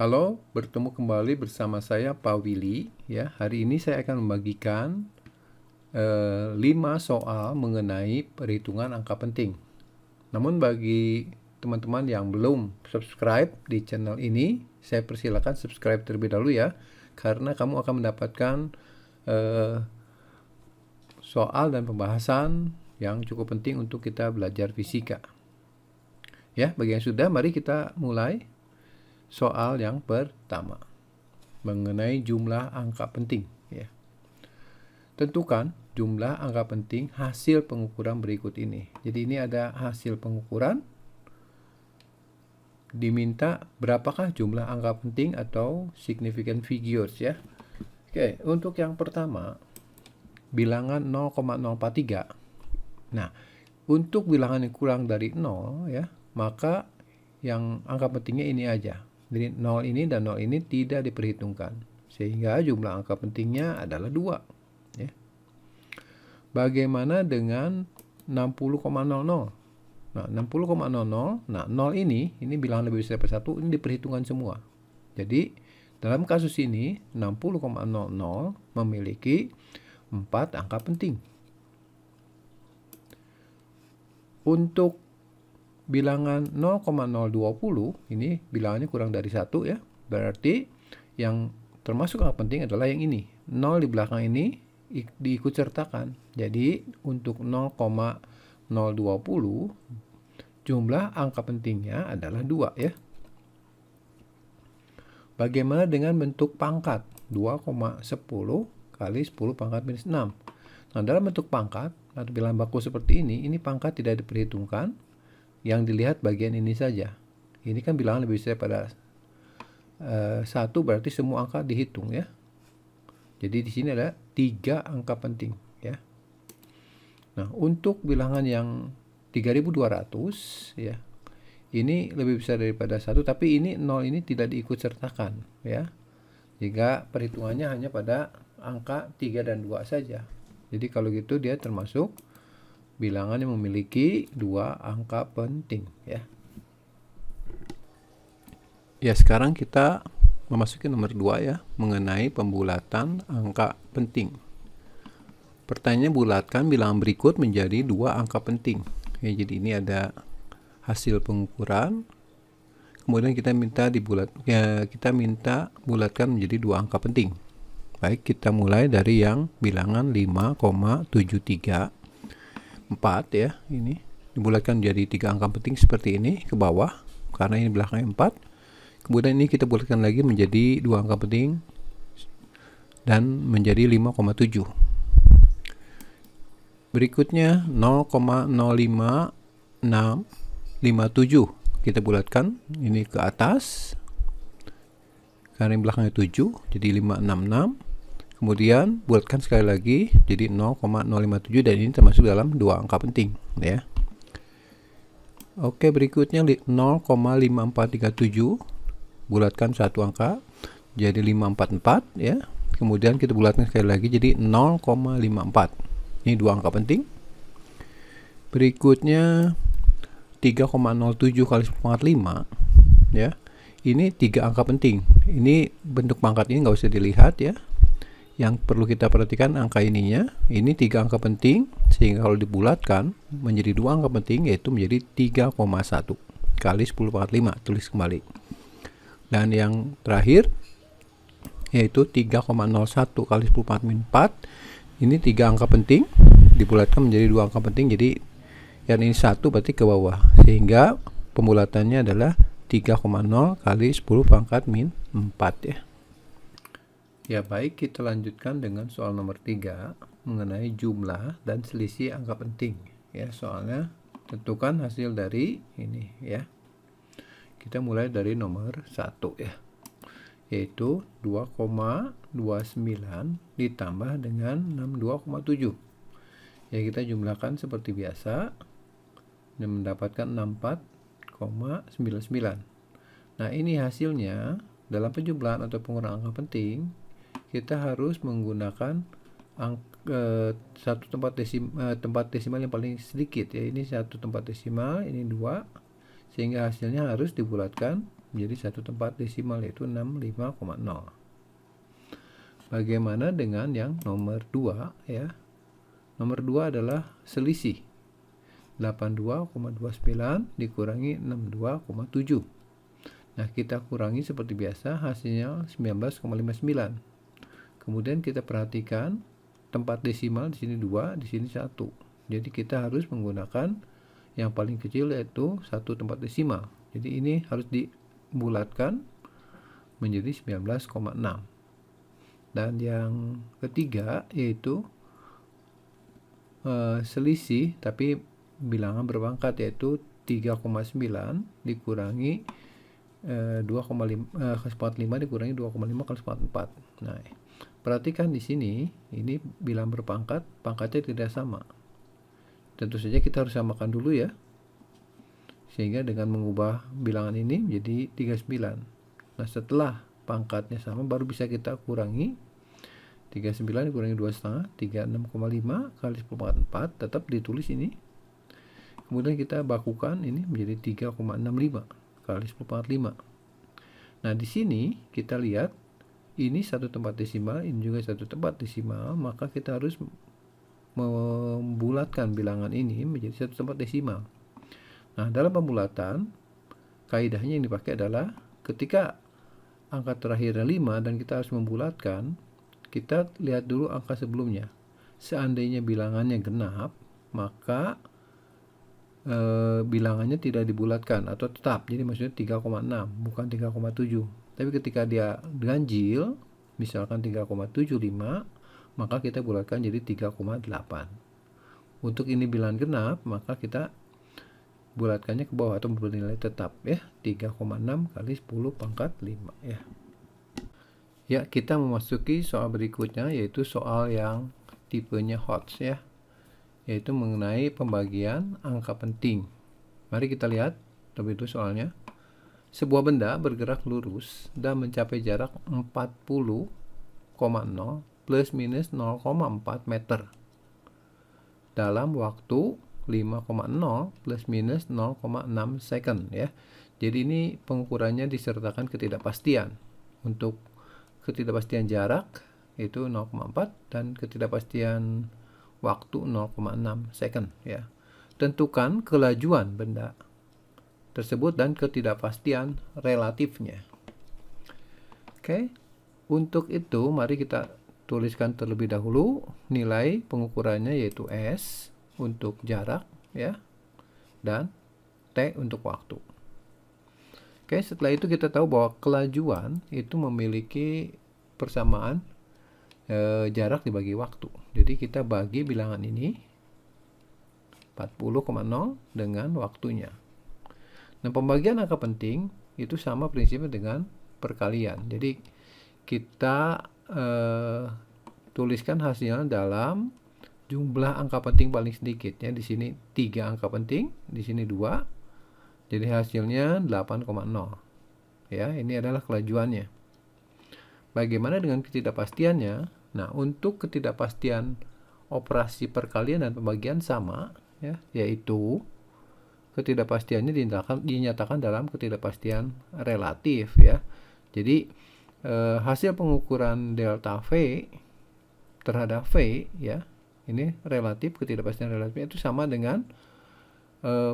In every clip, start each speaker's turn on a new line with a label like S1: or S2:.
S1: Halo, bertemu kembali bersama saya Pak Willy. Ya, hari ini saya akan membagikan 5 soal mengenai perhitungan angka penting. Namun bagi teman-teman yang belum subscribe di channel ini, saya persilakan subscribe terlebih dahulu ya, karena kamu akan mendapatkan eh, soal dan pembahasan yang cukup penting untuk kita belajar fisika. Ya, bagi yang sudah, mari kita mulai soal yang pertama mengenai jumlah angka penting. Ya. Tentukan jumlah angka penting hasil pengukuran berikut ini. Jadi ini ada hasil pengukuran, diminta berapakah jumlah angka penting atau significant figures ya. Oke, untuk yang pertama, bilangan 0,043. Nah, untuk bilangan yang kurang dari 0 ya, maka yang angka pentingnya ini aja. Jadi 0 ini dan 0 ini tidak diperhitungkan. Sehingga jumlah angka pentingnya adalah 2. Ya. Bagaimana dengan 60,00? Nah, 60,00, nah 0 ini bilangan lebih besar dari 1, ini diperhitungkan semua. Jadi, dalam kasus ini 60,00 memiliki 4 angka penting. Untuk bilangan 0,020, ini bilangannya kurang dari 1 ya. Berarti yang termasuk angka penting adalah yang ini. 0 di belakang ini diikut sertakan. Jadi untuk 0,020 jumlah angka pentingnya adalah 2 ya. Bagaimana dengan bentuk pangkat? 2,10 kali 10 pangkat minus 6. Nah, dalam bentuk pangkat atau bilangan baku seperti ini pangkat tidak diperhitungkan. Yang dilihat bagian ini saja. Ini kan bilangan lebih besar pada 1, berarti semua angka dihitung ya. Jadi di sini ada 3 angka penting ya. Nah, untuk bilangan yang 3200 ya. Ini lebih besar daripada 1, tapi ini 0 ini tidak diikut sertakan ya. Jika perhitungannya hanya pada angka 3 dan 2 saja. Jadi kalau gitu dia termasuk bilangan yang memiliki 2 angka penting ya. Ya, sekarang kita memasuki nomor 2 ya, mengenai pembulatan angka penting. Pertanyaannya, bulatkan bilangan berikut menjadi 2 angka penting. Ya, jadi ini ada hasil pengukuran. Kemudian kita minta bulatkan menjadi 2 angka penting. Baik, kita mulai dari yang bilangan 5,734 ya. Ini dibulatkan menjadi 3 angka penting seperti ini ke bawah karena ini belakangnya 4. Kemudian ini kita bulatkan lagi menjadi 2 angka penting dan menjadi 5,7. Berikutnya 0,05657 kita bulatkan ini ke atas karena ini belakangnya 7 jadi 566. Kemudian bulatkan sekali lagi jadi 0,057 dan ini termasuk dalam 2 angka penting ya. Oke, berikutnya 0,5437 bulatkan satu angka jadi 544 ya. Kemudian kita bulatkan sekali lagi jadi 0,54. Ini 2 angka penting. Berikutnya 3,07 kali 10 pangkat 5 ya. Ini 3 angka penting. Ini bentuk pangkat ini nggak usah dilihat ya. Yang perlu kita perhatikan angka ininya. Ini 3 angka penting, sehingga kalau dibulatkan menjadi 2 angka penting, yaitu menjadi 3,1 kali 10 pangkat 5. Tulis kembali. Dan yang terakhir yaitu 3,01 kali 10 pangkat min 4. Ini 3 angka penting dibulatkan menjadi 2 angka penting, jadi yang ini 1 berarti ke bawah, sehingga pembulatannya adalah 3,0 kali 10 pangkat min 4 ya. Ya, baik, kita lanjutkan dengan soal nomor 3 mengenai jumlah dan selisih angka penting ya. Soalnya tentukan hasil dari ini ya. Kita mulai dari nomor 1 ya, yaitu 2,29 ditambah dengan 62,7 ya. Kita jumlahkan seperti biasa dan mendapatkan 64,99. Nah, ini hasilnya dalam penjumlahan atau pengurangan angka penting kita harus menggunakan satu tempat desimal yang paling sedikit ya. Ini 1 tempat desimal, ini 2, sehingga hasilnya harus dibulatkan menjadi satu tempat desimal, yaitu 65,0. Bagaimana dengan yang nomor 2 ya? Nomor 2 adalah selisih. 82,29 dikurangi 62,7. Nah, kita kurangi seperti biasa, hasilnya 19,59. Kemudian kita perhatikan tempat desimal di sini 2, di sini 1. Jadi kita harus menggunakan yang paling kecil, yaitu 1 tempat desimal. Jadi ini harus dibulatkan menjadi 19,6. Dan yang ketiga yaitu selisih tapi bilangan berpangkat, yaitu 3,9 dikurangi 2,45 dikurangi 2,5 kali 4. Nah, perhatikan di sini, ini bilangan berpangkat, pangkatnya tidak sama. Tentu saja kita harus samakan dulu ya. Sehingga dengan mengubah bilangan ini menjadi 39. Nah, setelah pangkatnya sama baru bisa kita kurangi. 39 dikurangi 2,5, 36,5 kali 10 pangkat 4, tetap ditulis ini. Kemudian kita bakukan ini menjadi 3,65 kali 10 pangkat 5. Nah, di sini kita lihat ini satu tempat desimal, ini juga satu tempat desimal, maka kita harus membulatkan bilangan ini menjadi satu tempat desimal. Nah, dalam pembulatan, kaidahnya yang dipakai adalah ketika angka terakhirnya 5 dan kita harus membulatkan, kita lihat dulu angka sebelumnya. Seandainya bilangannya genap, maka bilangannya tidak dibulatkan atau tetap. Jadi maksudnya 3,6 bukan 3,7. Tapi ketika dia ganjil, misalkan 3,75, maka kita bulatkan jadi 3,8. Untuk ini bilangan genap, maka kita bulatkannya ke bawah atau bernilai tetap ya, 3,6 kali 10 pangkat 5 ya. Ya, kita memasuki soal berikutnya, yaitu soal yang tipenya HOTS ya, yaitu mengenai pembagian angka penting. Mari kita lihat lebih dulu soalnya. Sebuah benda bergerak lurus dan mencapai jarak 40,0 plus minus 0,4 meter dalam waktu 5,0 plus minus 0,6 second ya. Jadi ini pengukurannya disertakan ketidakpastian. Untuk ketidakpastian jarak itu 0,4 dan ketidakpastian waktu 0,6 second ya. Tentukan kelajuan benda tersebut dan ketidakpastian relatifnya. Oke. Untuk itu mari kita tuliskan terlebih dahulu nilai pengukurannya, yaitu S untuk jarak ya, dan T untuk waktu. Oke, setelah itu kita tahu bahwa kelajuan itu memiliki persamaan jarak dibagi waktu. Jadi kita bagi bilangan ini 40,0 dengan waktunya. Nah, pembagian angka penting itu sama prinsipnya dengan perkalian. Jadi kita tuliskan hasilnya dalam jumlah angka penting paling sedikit ya. Di sini 3 angka penting, di sini 2. Jadi hasilnya 8,0. Ya, ini adalah kelajuannya. Bagaimana dengan ketidakpastiannya? Nah, untuk ketidakpastian operasi perkalian dan pembagian sama ya, yaitu ketidakpastiannya dinyatakan dalam ketidakpastian relatif ya. Jadi hasil pengukuran delta V terhadap V ya, ini relatif, ketidakpastian relatifnya itu sama dengan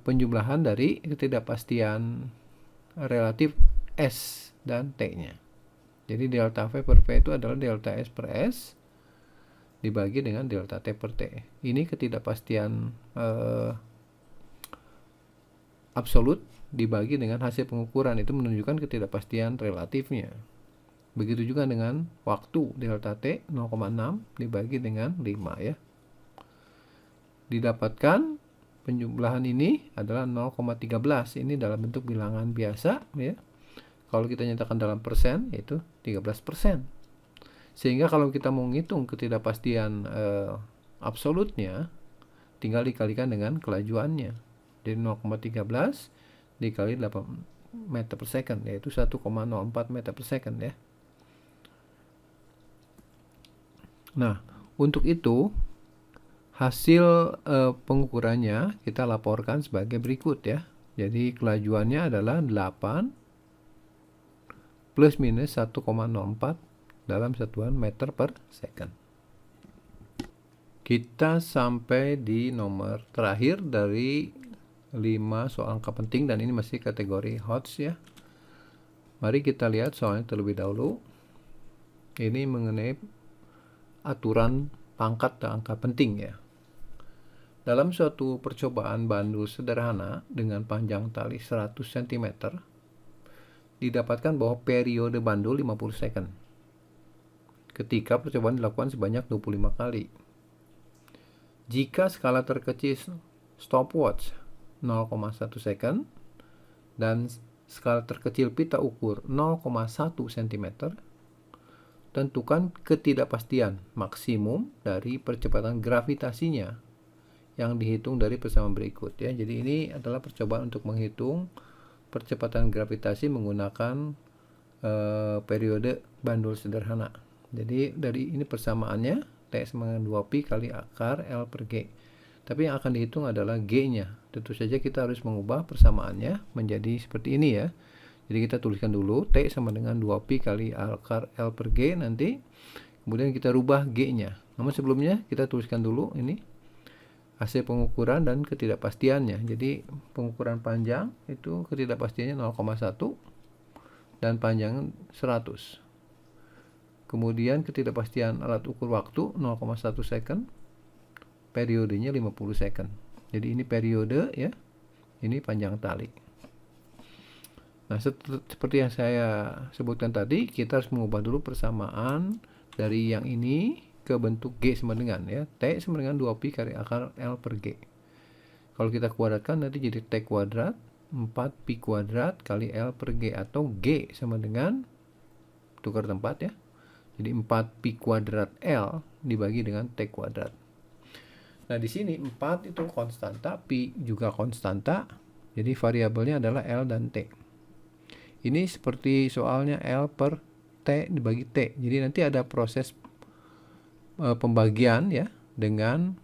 S1: penjumlahan dari ketidakpastian relatif S dan T-nya. Jadi delta V per V itu adalah delta S per S dibagi dengan delta T per T. Ini ketidakpastian absolut dibagi dengan hasil pengukuran, itu menunjukkan ketidakpastian relatifnya. Begitu juga dengan waktu delta T 0,6 dibagi dengan 5 ya. Didapatkan penjumlahan ini adalah 0,13. Ini dalam bentuk bilangan biasa ya. Kalau kita nyatakan dalam persen, yaitu 13%. Sehingga kalau kita mau ngitung ketidakpastian absolutnya, tinggal dikalikan dengan kelajuannya. Jadi 0,13 dikali 8 meter per second, yaitu 1,04 meter per second ya. Nah, untuk itu hasil pengukurannya kita laporkan sebagai berikut ya. Jadi kelajuannya adalah 8 plus minus 1,04 dalam satuan meter per second. Kita sampai di nomor terakhir dari 5 soal angka penting, dan ini masih kategori HOTS ya. Mari kita lihat soalnya terlebih dahulu. Ini mengenai aturan pangkat dan angka penting ya. Dalam suatu percobaan bandul sederhana dengan panjang tali 100 cm, didapatkan bahwa periode bandul 50 second. Ketika percobaan dilakukan sebanyak 25 kali. Jika skala terkecil stopwatch 0,1 second dan skala terkecil pita ukur 0,1 cm, tentukan ketidakpastian maksimum dari percepatan gravitasinya yang dihitung dari persamaan berikut ya. Jadi ini adalah percobaan untuk menghitung percepatan gravitasi menggunakan periode bandul sederhana. Jadi dari ini persamaannya T sama dengan 2pi kali akar L per G. Tapi yang akan dihitung adalah G-nya. Tentu saja kita harus mengubah persamaannya menjadi seperti ini ya. Jadi kita tuliskan dulu T sama dengan 2pi kali akar L per G nanti. Kemudian kita rubah G-nya. Namun sebelumnya kita tuliskan dulu ini hasil pengukuran dan ketidakpastiannya. Jadi pengukuran panjang itu ketidakpastiannya 0,1 dan panjang 100. Kemudian ketidakpastian alat ukur waktu 0,1 second, periodenya 50 second. Jadi ini periode ya, ini panjang tali. Nah, seperti yang saya sebutkan tadi, kita harus mengubah dulu persamaan dari yang ini ke bentuk G sama dengan ya, T sama dengan 2pi kali akar L per G. Kalau kita kuadratkan nanti jadi T kuadrat 4pi kuadrat kali L per G, atau G sama dengan, tukar tempat ya, jadi 4pi kuadrat L dibagi dengan T kuadrat. Nah, di sini 4 itu konstanta, pi juga konstanta. Jadi variabelnya adalah L dan T. Ini seperti soalnya L per T dibagi T. Jadi nanti ada proses pembagian ya dengan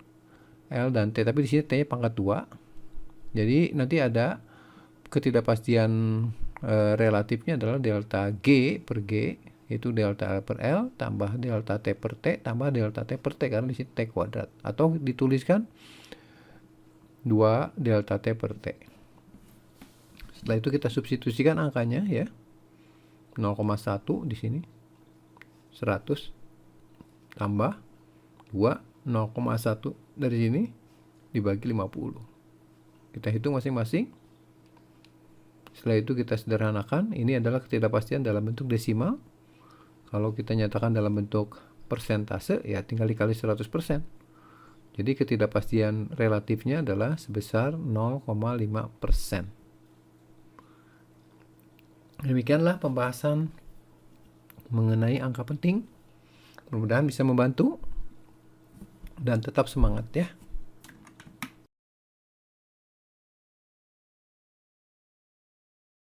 S1: L dan T. Tapi di sini T-nya pangkat 2. Jadi nanti ada ketidakpastian relatifnya adalah delta G per G, itu delta L per L tambah delta T per T tambah delta T per T, karena di sini T kuadrat, atau dituliskan 2 delta T per T. Setelah itu kita substitusikan angkanya ya, 0,1 di sini 100 tambah 2 0,1 dari sini dibagi 50. Kita hitung masing-masing. Setelah itu kita sederhanakan. Ini adalah ketidakpastian dalam bentuk desimal. Kalau kita nyatakan dalam bentuk persentase, ya tinggal dikali 100%. Jadi ketidakpastian relatifnya adalah sebesar 0,5%. Demikianlah pembahasan mengenai angka penting. Mudah-mudahan bisa membantu dan tetap semangat ya.